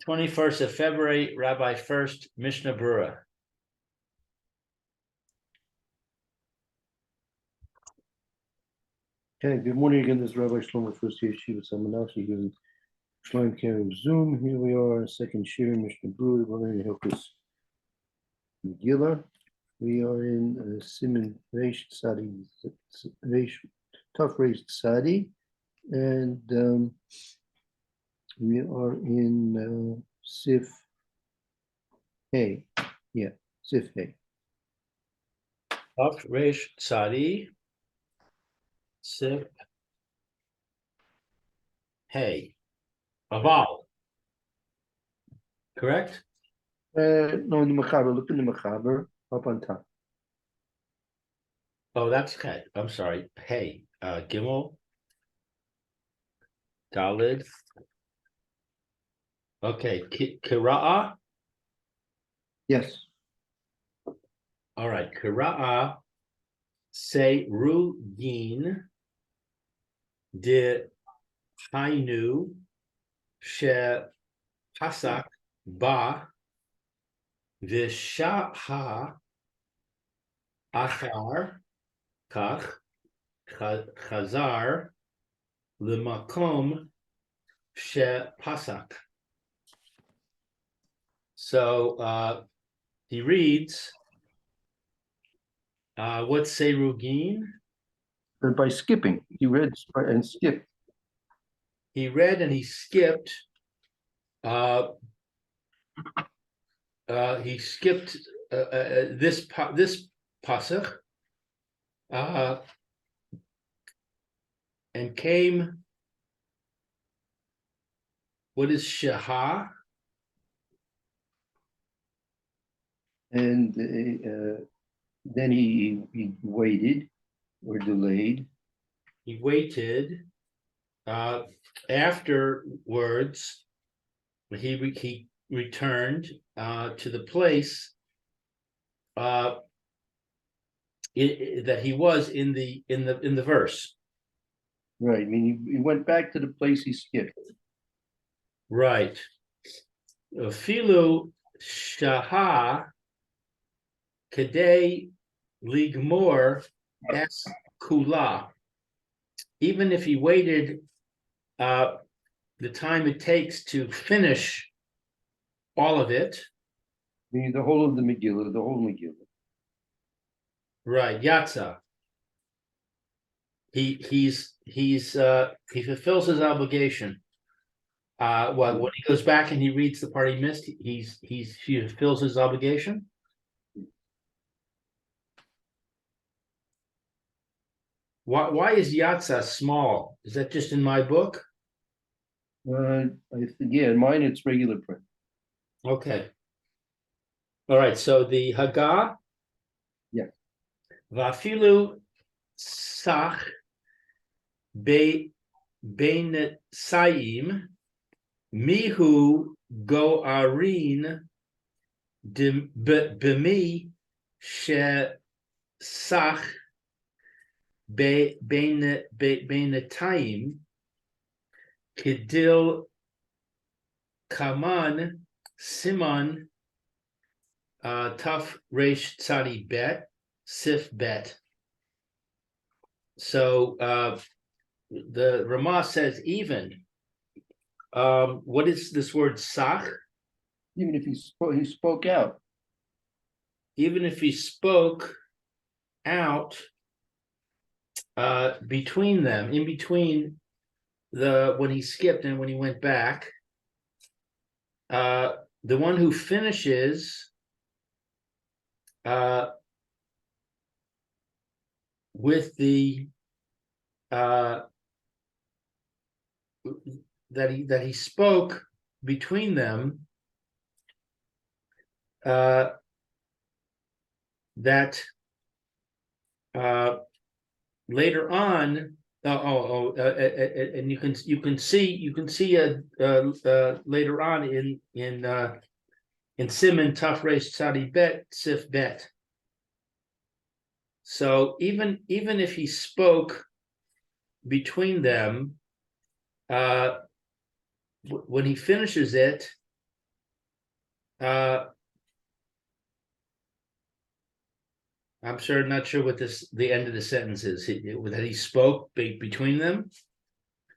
21st of February, Rabbi Furst, Mishna Berura. Okay, good morning again. This is Rabbi Shlomo Furst Yeshiva Samanashi here in Shlaim Camp Zoom. Here we are, second shir, Mishna Berura, we're going to help us Megillah. We are in Siman Reish Tzadi, Tough Reish Tzadi, and we are in Sif Hey. Yeah, Sif Hey. Tough Reish Tzadi, Sif Hey. Aval. Correct? No, in the Mechaber, look in the Mechaber, up on top. Oh, that's okay. I'm sorry. Hey. Gimel. Dalid. Okay. Kira'a. Yes. All right. Kira'a. Say Rugin. De Hainu. She Pasak. Ba. Vishaha. Achar. Kach. Chazar. L'makom. She Pasak. So he reads, what's Serugin? And by skipping, he read and skipped. He read and he skipped. He skipped this pasuk and came. What is Shah? And then he waited or delayed. He waited. Afterwards, he returned to the place that he was in the verse. Right. I mean, he went back to the place he skipped. Right. Filu shaha kadei ligmor es kula. Even if he waited the time it takes to finish all of it. I mean, the whole of the Megillah, the whole Megillah. Right, Yatza. He fulfills his obligation. When he goes back and he reads the part he missed, he fulfills his obligation. Why is Yatza small? Is that just in my book? Yeah, in mine it's regular print. Okay. All right. So the Haggah. Yeah. Vafilu sach bein saim mihu goarin b'mi she sach beinatayim kedil kaman siman taf resh tzadi bet sif bet. So the Ramah says even. What is this word sach? Even if he spoke out. Even if he spoke out between them, in between when he skipped and when he went back, the one who finishes with the that he spoke between them, that later on, and you can see later on in Siman Taf Resh Tzadi Bet Sif Bet. So even if he spoke between them, when he finishes it, I'm not sure what the end of the sentence is. That he spoke between them.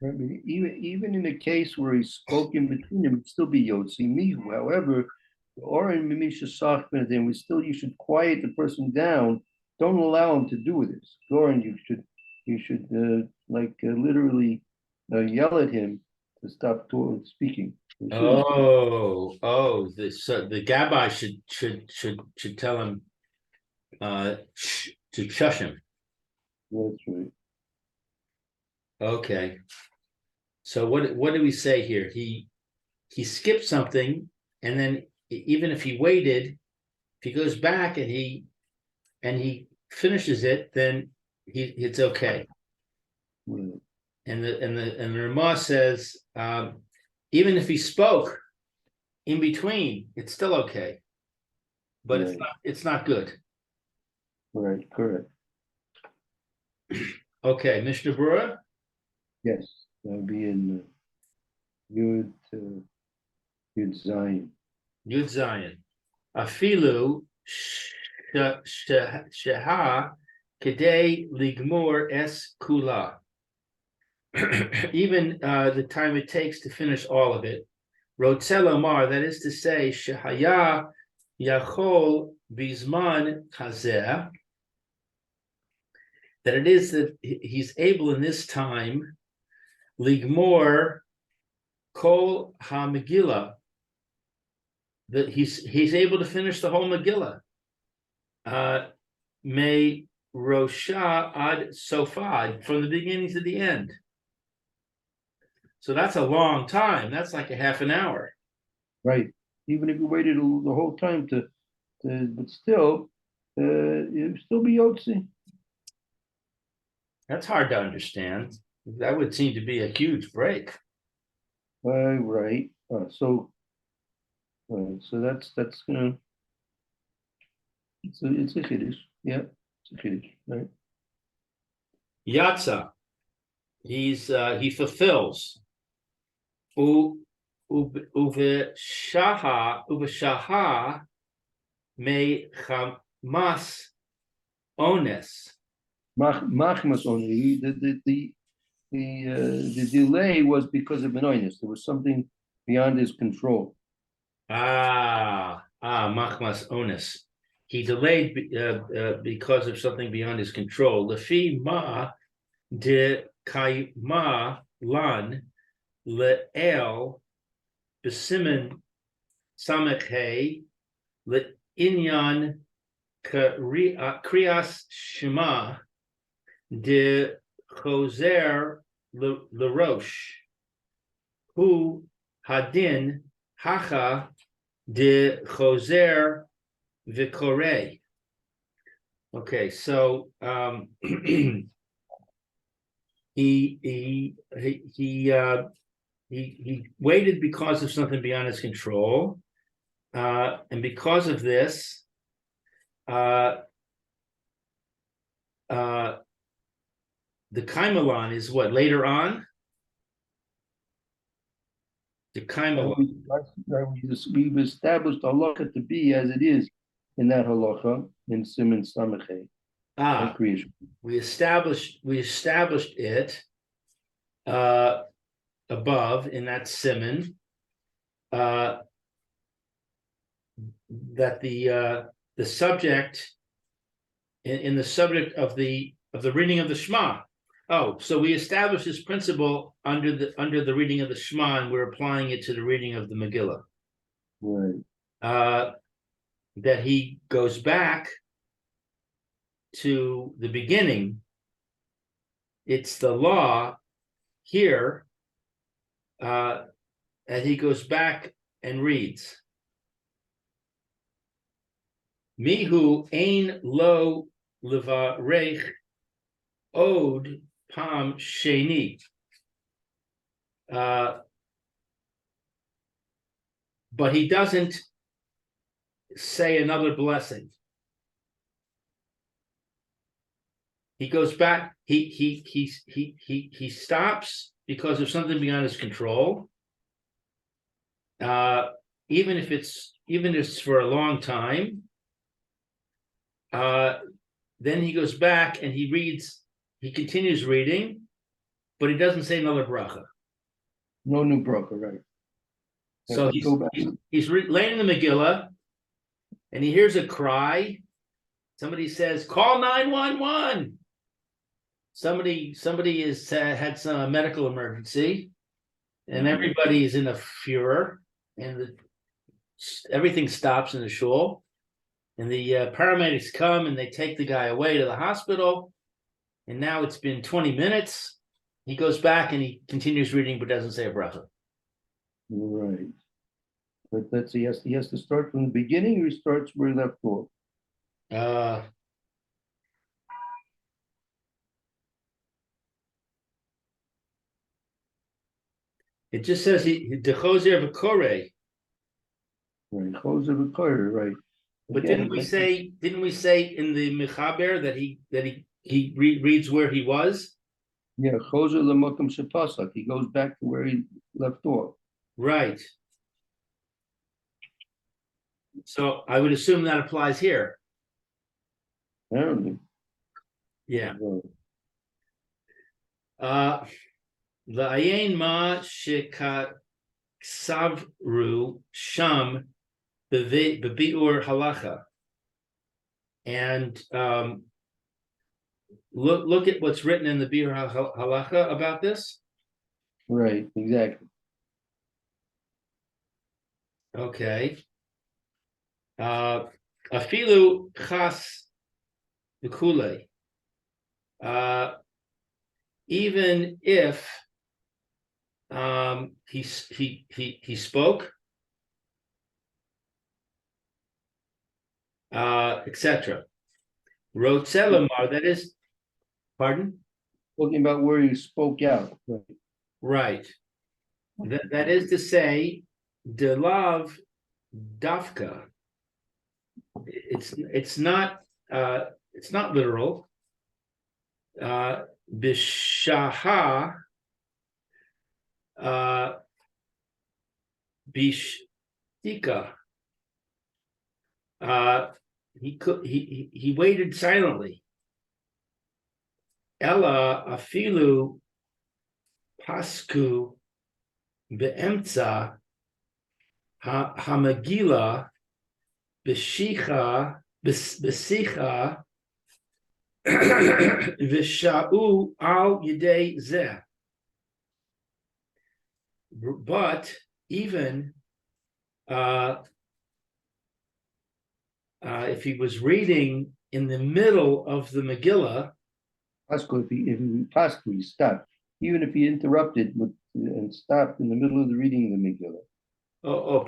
I mean, even in a case where he spoke in between them, it'd still be Yotzi Mihu. However, or in Mimisha Sachman, then you should quiet the person down. Don't allow him to do this. Goran, you should literally yell at him to stop speaking. The Gabbai should tell him to shush him. That's right. Okay. So what do we say here? He skipped something, and then even if he waited, if he goes back and he finishes it, then it's okay. Right. And the Ramah says even if he spoke in between, it's still okay, but Right. it's not good. Right, correct. Okay, Mishna Berura. Yes, that would be in Yud Zion. Yud Zion. Afilu sheha kedei ligmor es kula. Even the time it takes to finish all of it. Rotzel Omar, that is to say, shehaya yachol bizman hazeh, that it is that he's able in this time ligmor kol ha-megillah, that he's able to finish the whole Megillah. May Rosha ad Sofad, from the beginning to the end. So that's a long time. That's like a half an hour. Right. Even if you waited the whole time but still, it would still be Yotzi. That's hard to understand. That would seem to be a huge break. Right. So that's gonna. It's a kiddush. Yeah, it's a kiddush. Right. Yatsa, he fulfills. Uveshaha me chamas ones. Machmas only. The delay was because of anoinus. There was something beyond his control. Machmas ones. He delayed because of something beyond his control. Lefi ma de kaima lan le'el b'simen samech le'inyan kriyas shema de choser lerosh hu hadin hacha de choser v'korei. Okay, so he waited because of something beyond his control, and because of this, the Kaimalon is what later on. The Kaimalon. We've established halacha to be as it is in that halacha in Siman Samachay. Creation. We established it above in that Siman that the subject in the subject of the reading of the Shema. Oh, so we established this principle under the reading of the Shema, and we're applying it to the reading of the Megillah. Right. That he goes back to the beginning. It's the law here, and he goes back and reads. Mihu ein lo levarech od pam sheni. But he doesn't say another blessing. He goes back. He stops because of something beyond his control. even if it's for a long time, then he goes back and he continues reading, but he doesn't say another bracha. No new broker, right? So he's laying in the Megillah, and he hears a cry. Somebody says, "Call 911." Somebody is had some medical emergency, and everybody is in a furor, and everything stops in the shul, and the paramedics come and they take the guy away to the hospital. And now it's been 20 minutes. He goes back and he continues reading, but doesn't say a bracha. Right. But that's he has to start from the beginning, or he starts where he left off. It just says dechozer v'korei. Right. Choser v'koyer, right. But Again, didn't we say in the Mechaber that he reads where he was? yeah, choser l'makom shepasak. He goes back to where he left off. Right. So I would assume that applies here. Apparently. Yeah. Right. The ayin ma shekaksavru sham bebiur halacha, and look at what's written in the biur halacha about this. Right. Exactly. Okay. Afilu chas v'kulei. Even if he spoke, etc. Rotzelamar, that is, pardon? Talking about where he spoke out. Right. That is to say, delav dafka. It's not literal. Bishaha bishtika. He waited silently. Ella afilu pasku beemtza hamagila besicha v'sha'u al yedei zeh. But even if he was reading in the middle of the Megillah, Pasco, if he stopped, even if he interrupted and stopped in the middle of the reading of the Megillah.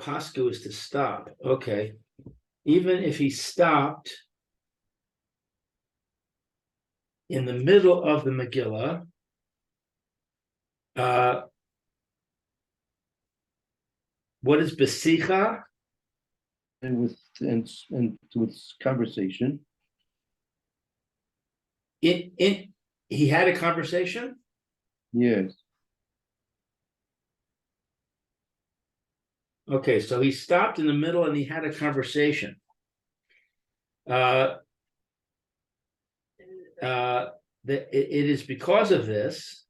Pasku is to stop. Okay. Even if he stopped in the middle of the Megillah, what is besicha? And with conversation. He had a conversation? Yes. Okay, so he stopped in the middle and he had a conversation. It is because of this.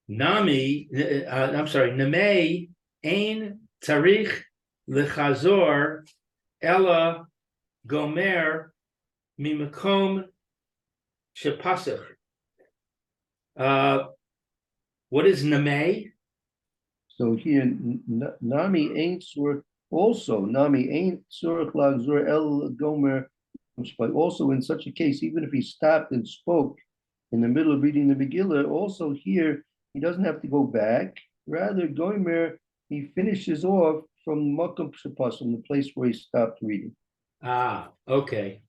Namei ein tarich lechazor ella gomer mimakom shepasach. What is namei? So here, nami ain't sur. Also, nami ain't sur lagzor el gomer. But also, in such a case, even if he stopped and spoke in the middle of reading the Megillah, also here he doesn't have to go back. Rather, gomer, he finishes off from makom shepas, from the place where he stopped reading. Okay.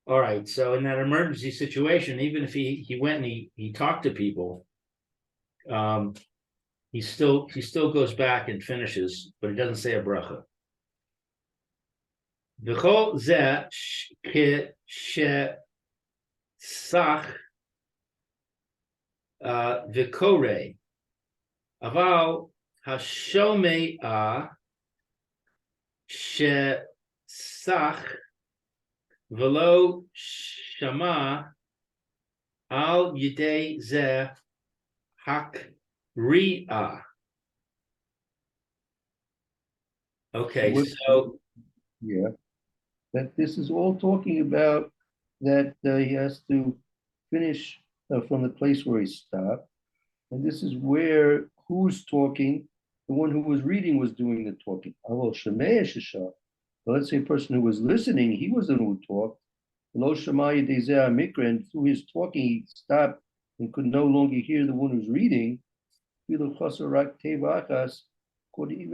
All right. So in that emergency situation, even if he went and he talked to people, he still goes back and finishes, but he doesn't say a bracha. V'chol zeh sach v'korei aval Hashomea Shesach Velo Shama Al Yidei Ze Hakri'ah. Okay, so yeah, that this is all talking about that he has to finish from the place where he stopped. And this is where who's talking? The one who was reading was doing the talking. But let's say a person who was listening, he was the one who talked. And through his talking, he stopped and could no longer hear the one who's reading. Even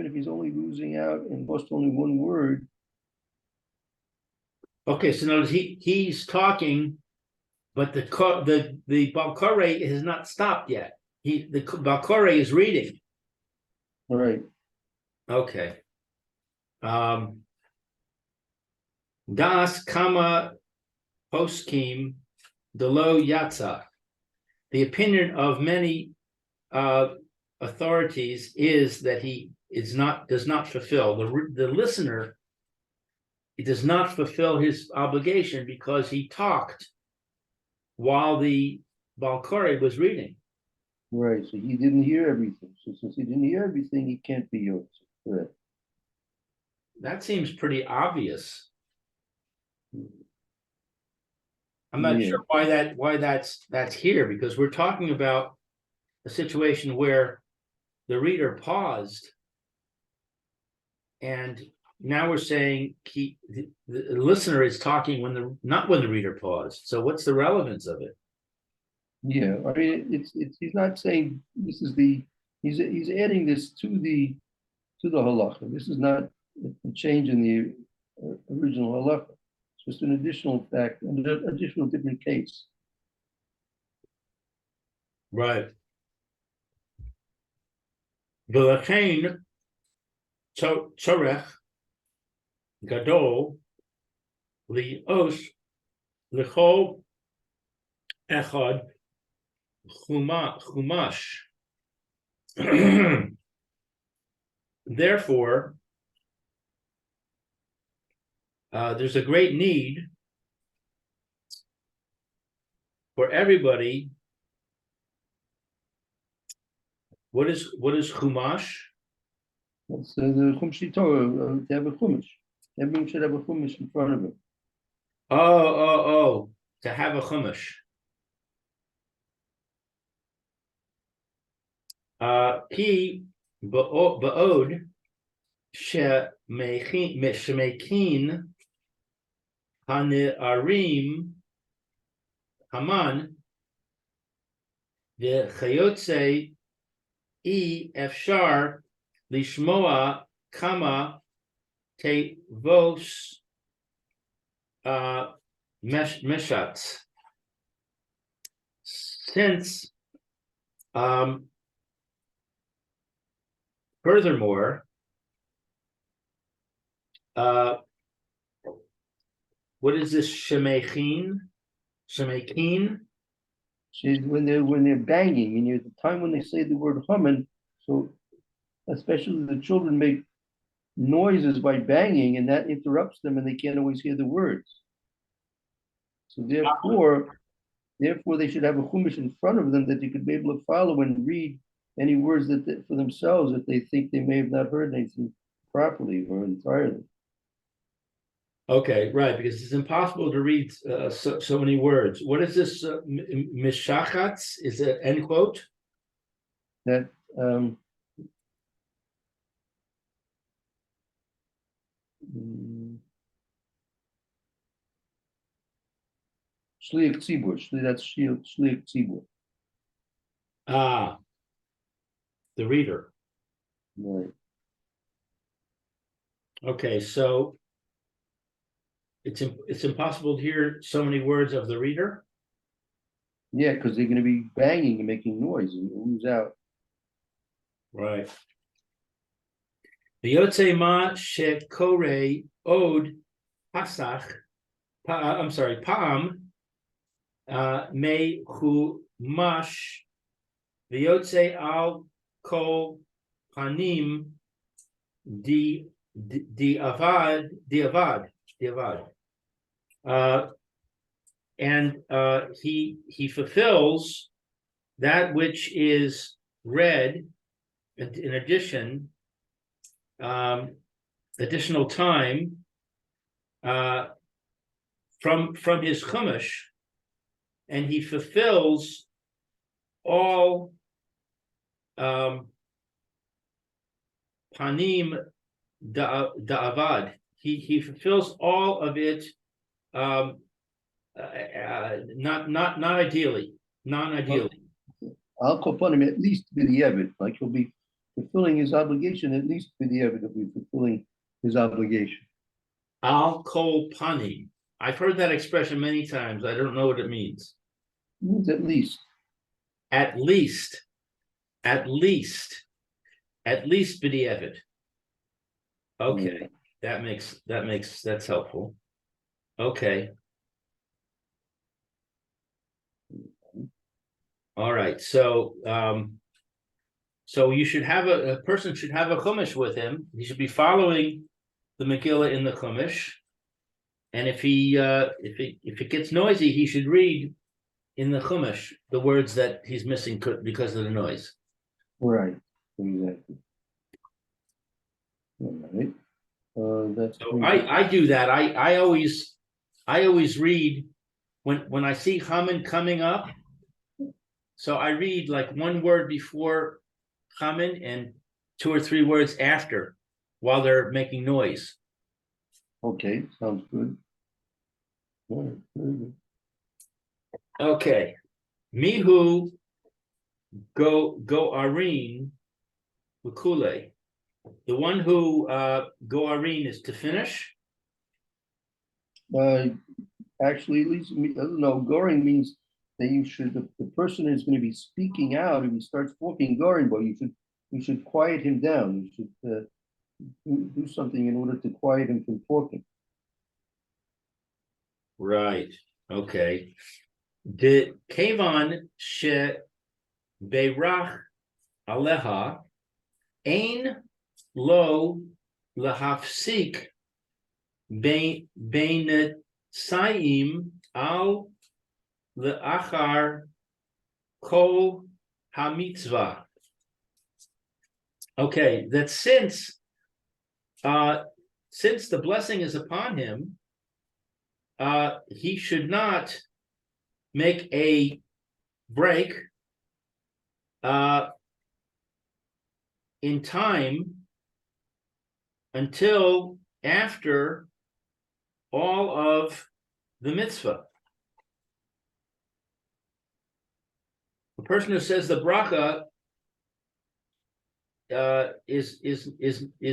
if he's only losing out and lost only one word. okay, so notice he's talking, but the Balkore has not stopped yet. The Balkore is reading. All right. Okay. Das Kama Poskim Delo Yatza. The opinion of many authorities is that he does not fulfill the listener. He does not fulfill his obligation because he talked while the Balkore was reading. Right. So he didn't hear everything. So since he didn't hear everything, he can't be yours. Correct. That seems pretty obvious. I'm not sure why that's here, because we're talking about a situation where the reader paused, and now we're saying the listener is talking not when the reader paused. So what's the relevance of it? Yeah, I mean it's he's not saying this is he's adding this to the halacha. This is not a change in the original halacha. It's just an additional fact, an additional different case. Right. V'lachein tzorech gadol li'os l'chol echad chumash. Therefore, there's a great need for everybody. What is chumash? That's the Chumash Torah. To have a Chumash. Everyone should have a Chumash in front of him. Oh, to have a chumash. Ki ba'od shemekin hane'arim haman v'chayotze efshar lishmoa kama tevos meshatz. Since furthermore, what is this shemechin? Shemechin? When they're banging, and at the time when they say the word haman, so especially the children make noises by banging, and that interrupts them, and they can't always hear the words. So therefore they should have a chumash in front of them that they could be able to follow and read any words for themselves if they think they may have not heard anything properly or entirely. Okay, right, because it's impossible to read so many words. What is this mishachatz? Is it end quote? That Shliach Tzibur, that's Shliach Tzibur. Ah, the reader. Right. Okay, so it's impossible to hear so many words of the reader. Yeah, because they're going to be banging and making noise and lose out. Right. V'yotze ma shekore od pasach. I'm sorry, pa'am me chumash v'yotze al kol panim di avad. And he fulfills that which is read in addition, additional time from his chumash, and he fulfills all panim da'avad. He fulfills all of it, not ideally, non-ideally. I'll call upon him at least for the evid, like he'll be fulfilling his obligation, at least for the evid, he'll be fulfilling his obligation. Al kol panim. I've heard that expression many times. I don't know what it means. It means at least. At least b'di'evid. Okay, that's helpful. Okay. All right. So you should have a person should have a chumash with him. He should be following the Megillah in the chumash. And if it gets noisy, he should read in the chumash the words that he's missing because of the noise. Right. Exactly. All right. That's so I do that. I always read when I see Haman coming up. So I read like one word before Haman and 2 or 3 words after while they're making noise. Okay, sounds good. All right, very good. Okay. Mihu go arin ukule. The one who go arin is to finish. Actually, at least no. Goring means that you should. The person is going to be speaking out. If he starts talking goring, but you should quiet him down. You should do something in order to quiet him from talking. Right. Okay. The kevan she beirach aleha ein lo lahafsik bein saim al leachar kol hamitzvah. Okay, that since the blessing is upon him, he should not make a break in time until after all of the mitzvah. The person who says the bracha is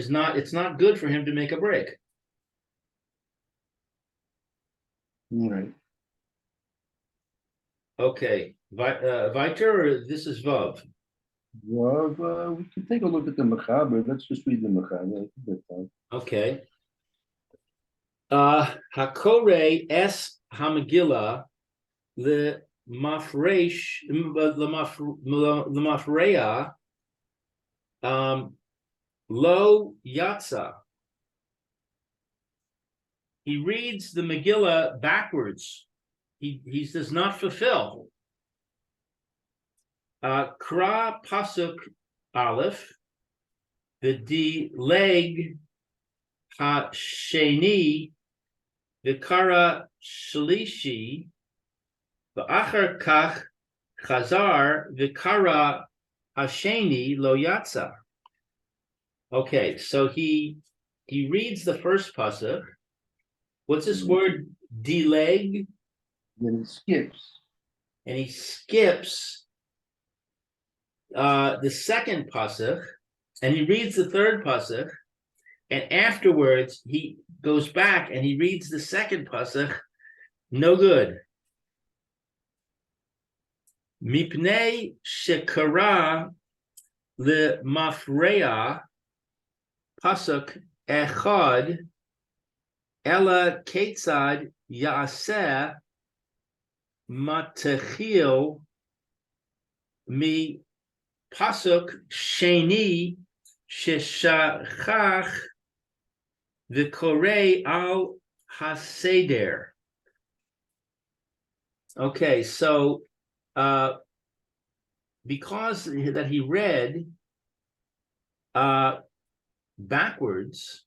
not, it's not good for him to make a break. Right. Okay, Viter, or this is Vav? Well, we can take a look at the Mechaber. Let's just read the Mechaber. Okay. Hakore es hamegillah le mafresh le mafreya lo yatsa. He reads the Megillah backwards. He does not fulfill. Kra pasuk aleph, the dileg ha-sheni, the kara shlishi, the achar kach chazar, the kara ha-sheni lo yatsa. Okay, so he reads the first pasuk. What's this word? Dileg. Then he skips. And he skips the second pasuk, and he reads the third pasuk, and afterwards he goes back and he reads the second pasuk. No good. Mipnei shekara le mafreya pasuk echad ela ketzad yaaseh matechil mi pasuk sheni sheshachach v'korei al haseder. Okay, so because that he read backwards,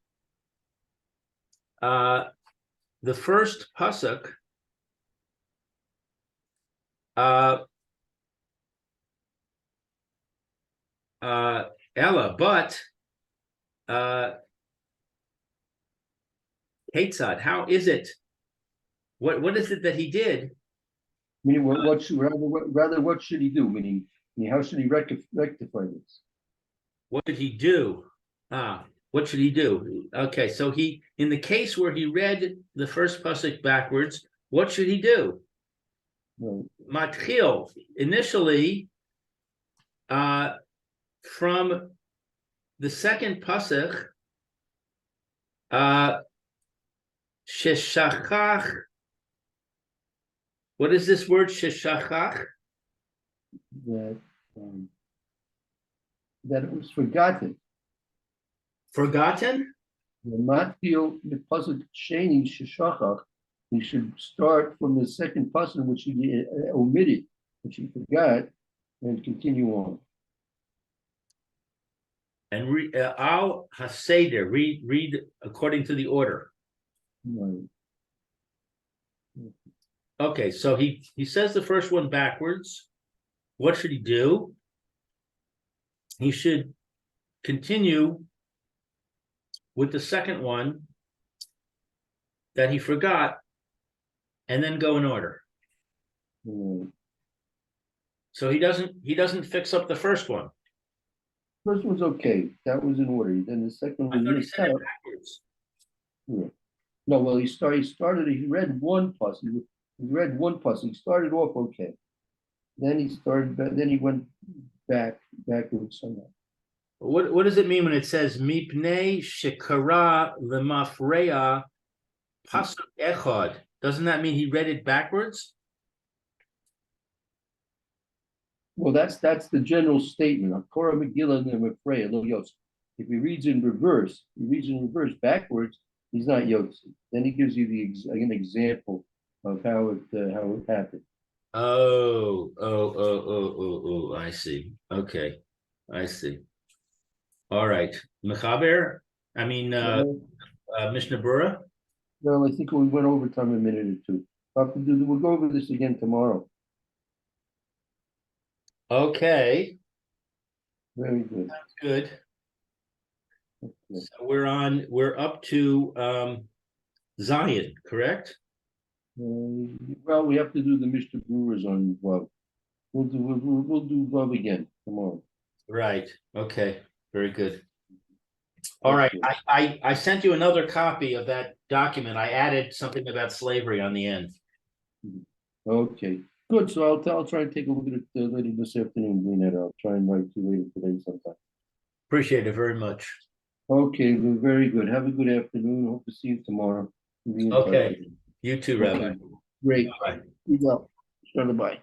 the first pasuk, Ella, but Ketzad, how is it? What is it that he did? Meaning, what should rather what should he do? Meaning, how should he rectify this? What did he do? What should he do? Okay, so he, in the case where he read the first pasuk backwards, what should he do? Right. Matchil, initially, from the second pasuk, sheshachach. What is this word sheshachach? That it was forgotten. Forgotten? Matfil the pasuk sheni sheshachach. He should start from the second pasuk, which he omitted, which he forgot, and continue on. And al haseder, read according to the order. Right. Okay, so he says the first one backwards. What should he do? He should continue with the second one that he forgot, and then go in order. Right. So he doesn't fix up the first one. First one's okay. That was in order. Then the second I one thought he missed said it out. backwards. Yeah. No, well, he started. He read one pasuk. He read one pasuk. He started off okay. Then he went backwards somehow. What does it mean when it says mipnei shekara lemafreya pasuk echad? Doesn't that mean he read it backwards? Well, that's the general statement. Korah Megillah Lemafreya Lo Yosef. If he reads in reverse, backwards, he's not Yosef. Then he gives you an example of how it happened. Oh, I see. Okay, I see. All right. Mechaber, I mean, Mishna Berura. Well, I think we went over time a minute or two. We'll go over this again tomorrow. Okay, Very good. sounds good. Okay. So we're up to Zion, correct? Well, we have to do the Mr. Brewers on Vav. We'll do Vav again tomorrow. Right. Okay. Very good. All right. I sent you another copy of that document. I added something about slavery on the end. Okay, good. So I'll try and take a look at it later this afternoon, Lynette. I'll try and write to you later today sometime. Appreciate it very much. Okay, well, very good. Have a good afternoon. Hope to see you tomorrow. Okay. You too, Rabbi. Great. Bye. You go. Bye.